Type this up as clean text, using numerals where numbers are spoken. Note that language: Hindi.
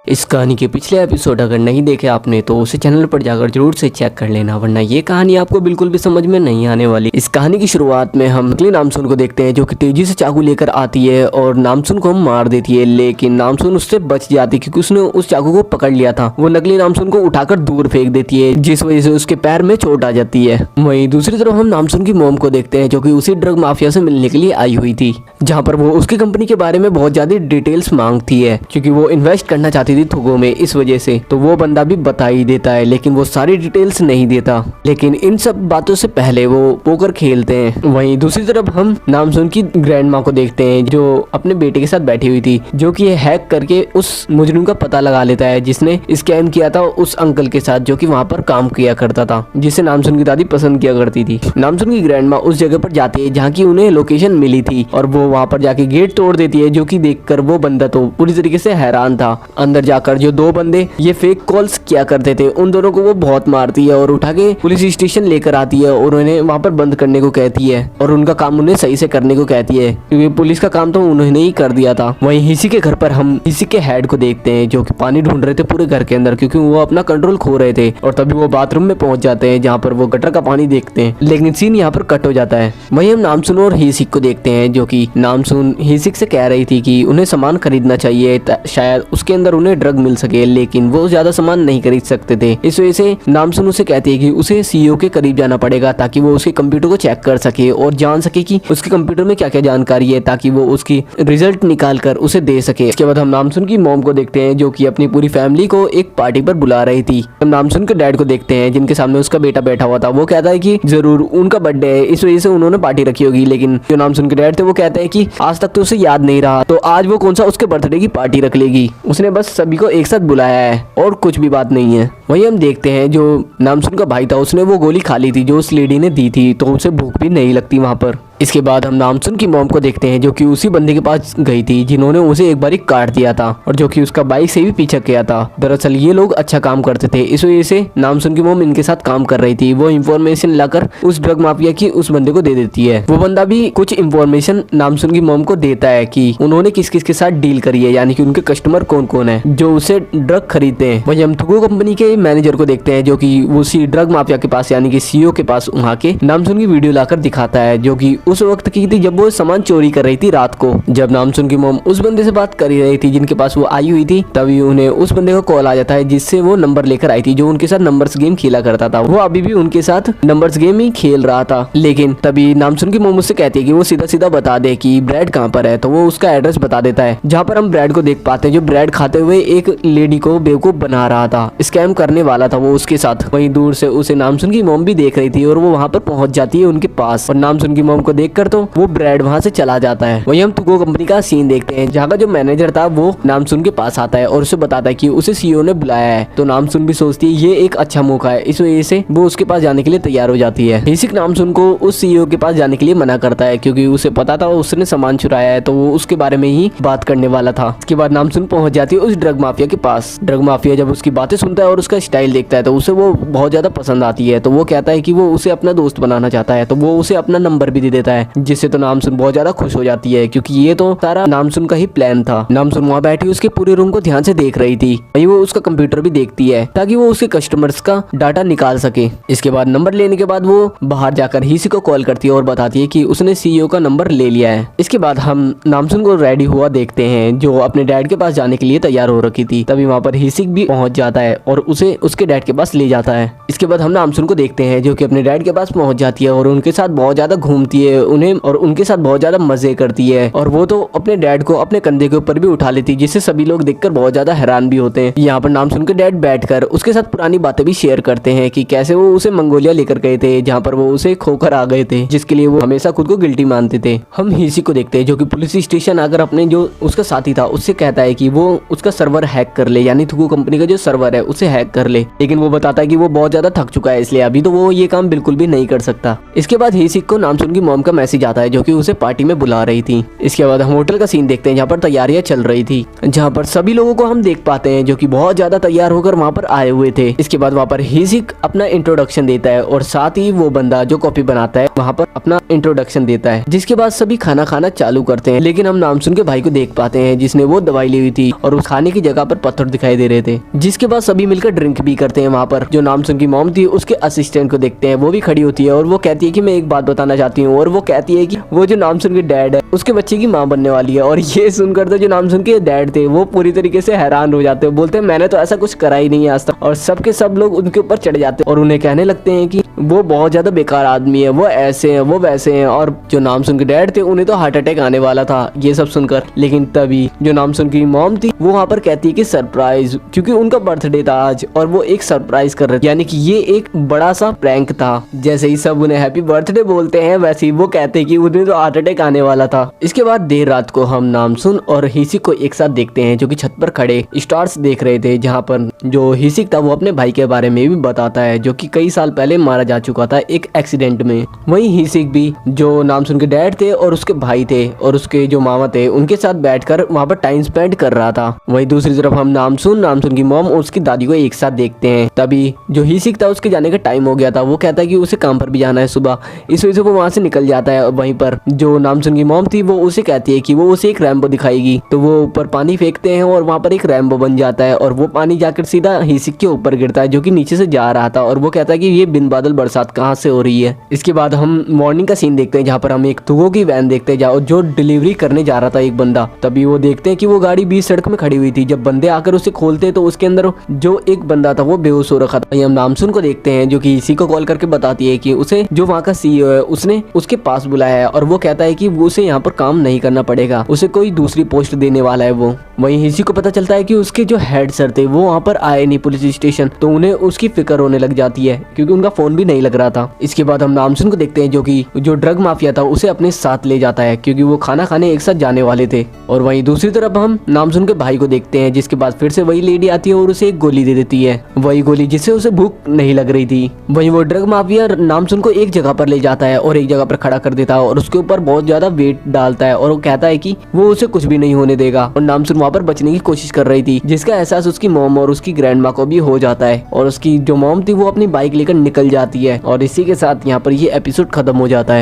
इस कहानी के पिछले एपिसोड अगर नहीं देखे आपने तो उसे चैनल पर जाकर जरूर से चेक कर लेना, वरना ये कहानी आपको बिल्कुल भी समझ में नहीं आने वाली। इस कहानी की शुरुआत में हम नकली नामसून को देखते हैं जो कि तेजी से चाकू लेकर आती है और नामसून को मार देती है, लेकिन नामसून उससे बच जाती है क्योंकि उसने उस चाकू को पकड़ लिया था। वो नकली नामसून को उठाकर दूर फेंक देती है जिस वजह से उसके पैर में चोट आ जाती है। वहीं दूसरी तरफ हम नामसून की मोम को देखते हैं जो कि उसी ड्रग माफिया से मिलने के लिए आई हुई थी, जहाँ पर वो उसकी कंपनी के बारे में बहुत ज्यादा डिटेल्स मांगती है क्योंकि वो इन्वेस्ट करना चाहती थी थुगो में। इस वजह से तो वो बंदा भी बता ही देता है, लेकिन वो सारी डिटेल्स नहीं देता। लेकिन इन सब बातों से पहले वो पोकर खेलते हैं। वहीं दूसरी तरफ हम नामसून की ग्रैंड माँ को देखते हैं जो अपने बेटे के साथ बैठी हुई थी, जो कि हैक करके उस मुजरिम का पता लगा लेता है जिसने स्कैम किया था उस अंकल के साथ जो कि वहाँ पर काम किया करता था, जिसे नामसून की दादी पसंद किया करती थी। नामसून की ग्रैंड माँ उस जगह पर जाती है जहाँ की उन्हें लोकेशन मिली थी और वो वहाँ पर जाके गेट तोड़ देती है, जो कि देखकर वो बंदा तो पूरी तरीके से हैरान था। अंदर जाकर जो दो बंदे ये फेक कॉल्स किया करते थे उन दोनों को वो बहुत मारती है और उठा के पुलिस स्टेशन लेकर आती है और उन्हें वहाँ पर बंद करने को कहती है और उनका काम उन्हें सही से करने को कहती है क्योंकि पुलिस का काम तो उन्होंने ही कर दिया था। वहीं हिसी के घर पर हम हिसी के हेड को देखते हैं जो कि पानी ढूंढ रहे थे पूरे घर के अंदर क्योंकि वो अपना कंट्रोल खो रहे थे, और तभी वो बाथरूम में पहुंच जाते हैं जहाँ पर वो गटर का पानी देखते हैं, लेकिन सीन यहाँ पर कट हो जाता है। वहीं हम नामसून और हिसिक को देखते हैं जो कि नामसून हिसिक से कह रही थी कि उन्हें सामान खरीदना चाहिए, शायद उसके अंदर उन्हें ड्रग मिल सके, लेकिन वो ज्यादा सामान नहीं खरीद सकते थे। इस वजह से नामसून उसे कहती है कि उसे सीईओ के करीब जाना पड़ेगा ताकि वो उसके कंप्यूटर को चेक कर सके और जान सके कि उसके कंप्यूटर में क्या क्या जानकारी है ताकि वो उसकी रिजल्ट निकाल कर उसे दे सके। इसके बाद हम नामसून की मॉम को देखते हैं जो कि अपनी पूरी फैमिली को एक पार्टी पर बुला रही थी। हम नामसून के डैड को देखते हैं जिनके सामने उसका बेटा बैठा हुआ था। वो कहता है कि जरूर उनका बर्थडे है इस वजह से उन्होंने पार्टी रखी होगी, लेकिन जो नामसून के डैड थे वो कहते हैं कि आज तक तो उसे याद नहीं रहा, तो आज वो कौन सा उसके बर्थडे की पार्टी रख लेगी, उसने बस सभी को एक साथ बुलाया है और कुछ भी बात नहीं है। वहीं हम देखते हैं जो नामसून का भाई था उसने वो गोली खा ली थी जो उस लेडी ने दी थी, तो उसे भूख भी नहीं लगती वहां पर। इसके बाद हम नामसून की मॉम को देखते हैं जो कि उसी बंदे के पास गई थी जिन्होंने उसे एक बार काट दिया था और जो कि उसका बाइक से भी पीछा किया था। दरअसल ये लोग अच्छा काम करते थे, इस वजह से नामसून की मॉम इनके साथ काम कर रही थी। वो इन्फॉर्मेशन लाकर उस ड्रग माफिया की उस बंदे को दे देती है। वो बंदा भी कुछ इन्फॉर्मेशन नामसून की मॉम को देता है कि उन्होंने किस किस के साथ डील करी है, यानी कि उनके कस्टमर कौन कौन है जो उसे ड्रग खरीदते हैं। वही हम थुगो कंपनी के मैनेजर को देखते हैं जो कि उसी ड्रग माफिया के पास यानी कि सीईओ के पास वहाँ के नामसून की वीडियो लाकर दिखाता है जो कि उस वक्त की थी जब वो सामान चोरी कर रही थी रात को। जब नामसून की मॉम उस बंदे से बात कर रही थी जिनके पास वो आई हुई थी, तभी उन्हें उस बंदे का कॉल आ जाता है जिससे वो नंबर लेकर आई थी जो उनके साथ नंबर्स गेम खेला करता था। वो अभी भी उनके साथ नंबर्स गेम ही खेल रहा था, लेकिन तभी नामसून की मॉम उससे कहती है कि वो सीधा सीधा बता दे कि ब्रेड कहाँ पर है, तो वो उसका एड्रेस बता देता है जहाँ पर हम ब्रेड को देख पाते हैं जो ब्रेड खाते हुए एक लेडी को बेवकूफ बना रहा था, स्कैम करने वाला था वो उसके साथ। वहीं दूर से उसे नामसून की मॉम भी देख रही थी और वो वहाँ पर पहुंच जाती है उनके पास और नामसून की मॉम को देखकर तो वो ब्रेड वहाँ से चला जाता है। वहीं हम थुगो कंपनी का सीन देखते हैं जहाँ का जो मैनेजर था वो नामसून के पास आता है और उसे बताता है कि उसे सीईओ ने बुलाया है, तो नामसून भी सोचती है ये एक अच्छा मौका है, इस वजह से वो उसके पास जाने के लिए तैयार हो जाती है। हिसिक नामसून को उस सीईओ के पास जाने के लिए मना करता है क्योंकि उसे पता था उसने सामान चुराया है, तो वो उसके बारे में ही बात करने वाला था। इसके बाद नामसून पहुंच जाती है उस ड्रग माफिया के पास। ड्रग माफिया जब उसकी बातें सुनता है और उसका स्टाइल देखता है तो उसे वो बहुत ज्यादा पसंद आती है, तो वो कहता है कि वो उसे अपना दोस्त बनाना चाहता है, तो वो उसे अपना नंबर भी दे देता है, जिससे तो नामसून बहुत ज्यादा खुश हो जाती है क्योंकि ये तो सारा नामसून का ही प्लान था। नामसून वहाँ बैठी उसके पूरे रूम को ध्यान से देख रही थी। वहीं वो उसका कंप्यूटर भी देखती है ताकि वो उसके कस्टमर्स का डाटा निकाल सके। इसके बाद नंबर लेने के बाद वो बाहर जाकर हिसी को कॉल करती है और बताती है कि उसने सीईओ का नंबर ले लिया है। इसके बाद हम नामसून को रेडी हुआ देखते हैं जो अपने डैड के पास जाने के लिए तैयार हो रखी थी। तभी वहाँ पर हिसिक भी पहुंच जाता है और उसे उसके डैड के पास ले जाता है। इसके बाद हम नामसून को देखते हैं जो कि अपने डैड के पास पहुंच जाती है और उनके साथ बहुत ज्यादा घूमती है उन्हें और उनके साथ बहुत ज्यादा मजे करती है, और वो तो अपने डैड को अपने कंधे के ऊपर भी उठा लेती जिससे सभी लोग देखकर बहुत ज्यादा हैरान भी होते हैं। यहाँ पर नामसून के डैड बैठकर उसके साथ पुरानी बातें भी शेयर करते हैं कि कैसे वो उसे मंगोलिया लेकर गए थे जहाँ पर वो उसे खोकर आ गए थे, जिसके लिए वो हमेशा खुद को गिल्टी मानते थे। हम हिसी को देखते हैं जो कि पुलिस स्टेशन आकर अपने जो उसका साथी था उससे कहता है कि वो उसका सर्वर हैक कर ले, यानी थुगो कंपनी का जो सर्वर है उसे हैक कर ले, लेकिन वो बताता है कि वो बहुत ज्यादा थक चुका है, इसलिए अभी तो वो ये काम बिल्कुल भी नहीं कर सकता। इसके बाद हीसिक को नामसुन की मॉम का मैसेज आता है जो कि उसे पार्टी में बुला रही थी। इसके बाद हम होटल का सीन देखते हैं जहाँ पर तैयारियां चल रही थी, जहाँ पर सभी लोगों को हम देख पाते हैं जो कि बहुत ज्यादा तैयार होकर वहाँ पर आए हुए थे। इसके बाद वहाँ पर हीसिक अपना इंट्रोडक्शन देता है और साथ ही वो बंदा जो कॉफी बनाता है वहाँ पर अपना इंट्रोडक्शन देता है, जिसके बाद सभी खाना खाना चालू करते हैं। लेकिन हम नामसुन के भाई को देख पाते हैं जिसने वो दवाई ली हुई थी और उस खाने की जगह पर पत्थर दिखाई दे रहे थे। जिसके बाद सभी मिलकर ड्रिंक भी करते हैं। वहाँ पर जो नामसुन की मॉम थी उसके असिस्टेंट को देखते हैं, वो भी खड़ी होती है और वो कहती है कि मैं एक बात बताना चाहती हूँ, और वो कहती है कि वो जो नामसुन के डैड है उसके बच्चे की माँ बनने वाली है। और ये सुनकर तो जो नामसुन के डैड थे वो पूरी तरीके से हैरान हो जाते हैं, बोलते हैं मैंने तो ऐसा कुछ करा ही नहीं है आज तक। और सबके सब लोग उनके ऊपर चढ़ जाते हैं और उन्हें कहने लगते हैं कि वो बहुत ज्यादा बेकार आदमी है, वो ऐसे हैं वो वैसे हैं। और जो नामसुन के डैड थे उन्हें तो हार्ट अटैक आने वाला था ये सब सुनकर। लेकिन तभी जो नामसुन की मॉम थी वो वहाँ पर कहती है कि सरप्राइज, क्योंकि उनका बर्थडे था आज और वो एक सरप्राइज कर रहे थे, यानी कि ये एक बड़ा सा प्रैंक था। जैसे ही सब उन्हें हैप्पी बर्थडे बोलते हैं वैसे ही वो कहते हैं कि उन्हें तो हार्ट अटैक आने वाला था। इसके बाद देर रात को हम नामसुन और हीसिक को एक साथ देखते हैं जो कि छत पर खड़े स्टार्स देख रहे थे, जहाँ पर जो हीसिक था वो अपने भाई के बारे में भी बताता है जो कि कई साल पहले मारा जा चुका था एक एक्सीडेंट में। वहीं हीसिक भी जो नामसुन के डैड थे और उसके भाई थे और उसके जो मामा थे उनके साथ बैठकर वहाँ पर टाइम स्पेंड कर रहा था। वहीं दूसरी तरफ हम नामसुन की मॉम और उसकी दादी को एक साथ देखते हैं। तभी जो हीसिक था उसके जाने का टाइम हो गया था, वो कहता है कि उसे काम पर भी जाना है सुबह, इस वजह से वो वहाँ से निकल जाता है। वहीं पर जो नामसुन की मॉम थी वो उसे कहती है कि वो उसे एक रैम्बो दिखाएगी, तो वो ऊपर पानी फेंकते हैं और वहाँ पर एक रैम्बो बन जाता है और वो पानी जाकर सीधा हीसिक के ऊपर गिरता है जो कि नीचे से जा रहा था। और वो कहता है कि ये बिन बादल बरसात कहाँ से हो रही है। इसके बाद हम मॉर्निंग का सीन देखते हैं जहाँ पर हम एक तुगो की वैन देखते हैं जो डिलीवरी करने जा रहा था एक बंदा। तभी वो देखते हैं कि वो गाड़ी बीच सड़क में खड़ी हुई थी। जब बंदे आकर उसे खोलते तो उसके अंदर जो एक बंदा था वो बेहोश हो रखा था। हम नामसुन को देखते हैं जो कि इसी को कॉल करके बताती है कि उसे जो वहाँ का सीईओ है उसने उसके पास बुलाया है और वो कहता है कि वो उसे यहाँ पर काम नहीं करना पड़ेगा, उसे कोई दूसरी पोस्ट देने वाला है वो। वहीं इसी को पता चलता है कि उसके जो हेड सर थे वो वहाँ पर आए नहीं पुलिस स्टेशन, तो उन्हें उसकी फिक्र होने लग जाती है क्योंकि उनका फोन भी नहीं लग रहा था। इसके बाद हम नामसुन को देखते हैं जो कि जो ड्रग माफिया था उसे अपने साथ ले जाता है क्योंकि वो खाना खाने एक साथ जाने वाले थे। और वहीं दूसरी तरफ हम नामसुन के भाई को देखते हैं जिसके बाद फिर से वही लेडी आती है और उसे एक गोली दे देती है, वही गोली जिससे उसे भूख नहीं लग रही थी। वहीं वो ड्रग माफिया नामसुन को एक जगह पर ले जाता है और एक जगह पर खड़ा कर देता है और उसके ऊपर बहुत ज्यादा वेट डालता है और वो कहता है कि वो उसे कुछ भी नहीं होने देगा। और नामसुन वहाँ पर बचने की कोशिश कर रही थी जिसका एहसास उसकी मॉम और उसकी ग्रैंड माँ को भी हो जाता है और उसकी जो मॉम थी वो अपनी बाइक लेकर निकल जाती है। और इसी के साथ यहाँ पर ये एपिसोड खत्म हो जाता है।